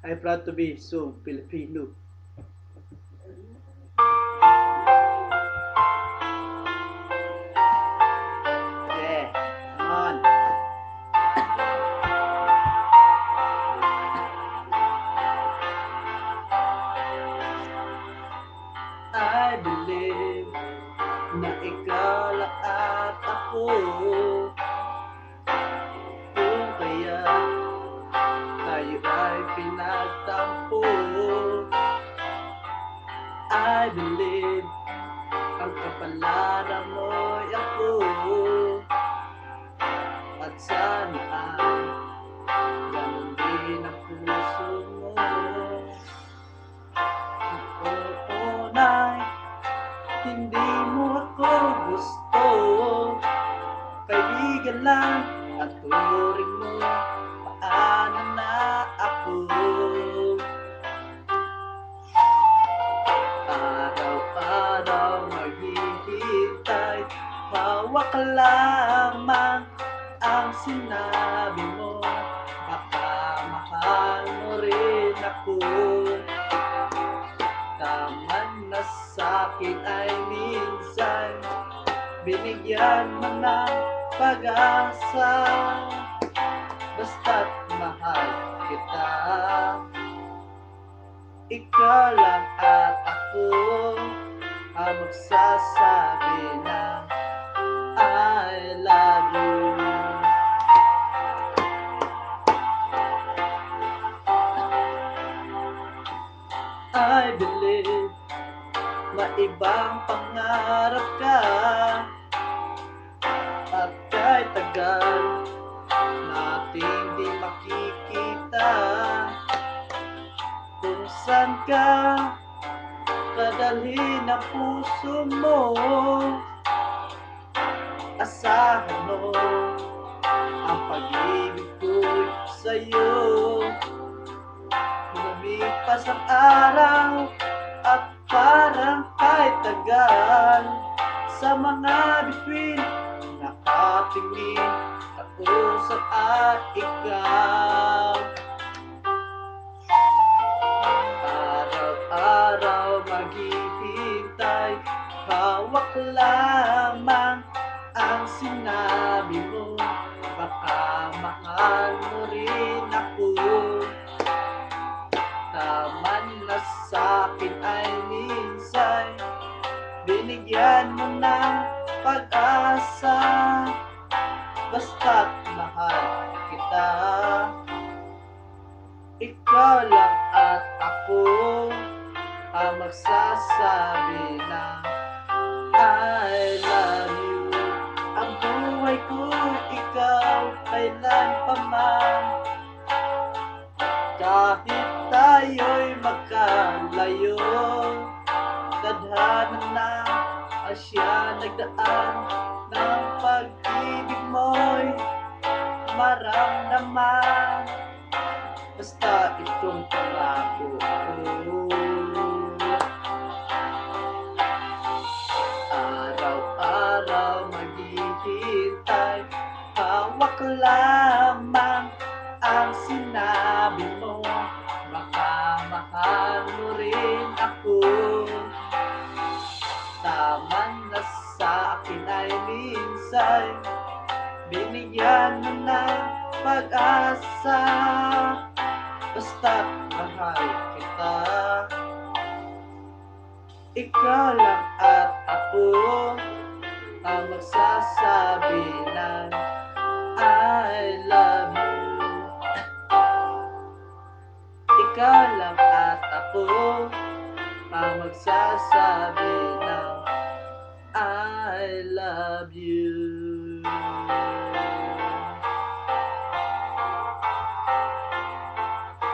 I'm proud to be so Filipino. Yeah, come on. I believe na ikaw lang at ako. Kung kaya tayo ay pinagtampo, I believe ang kapalaran mo'y ako. At sana ay ganun din ang puso mo. Oo, nay, hindi mo ako gusto. Kaibigan lang at turing mo, paano na ako? Araw-araw maghihintay, hawak lamang ang sinabi mo. Baka mahal mo rin ako. Taman na sa'kin ay minsan binigyan mo ng pag-asa. Basta't mahal kita, ikaw lang at ako ang magsasabi na I love you. I believe maibang pangarap ka, at kahit tagal nating di makikita, kung saan ka kadalhin ang puso mo, asahan mo ang pag-ibig ko'y sa'yo. Lumipas ang araw at parang kahit tagal, sa mga bituin nakatingin kausap at ikaw. Araw-araw maghihintay, hawak lamang ang sinabi mo. Baka mahal mo rin ako. Taman na sa'kin ay minsan binigyan mo ng pag-asa. Basta't mahal kita, ikaw lang at ako ang magsasabi na I love you. Ang buhay ko ikaw kailan pa man, kahit tayo'y magkalayo. Tadhana na asya nagdaan ng pag-ibig mo'y maramdaman. Basta itong pangako ko. Araw-araw maghihintay, hawak lamang ang sinabi mo. Baka mahal mo rin ako. Taman na sa'kin ay minsan binigyan mo ng pag-asa. Basta't mahal kita, ikaw lang at ako ang magsasabi ng I love you. Ikaw lang at ako ang magsasabi ng I love you.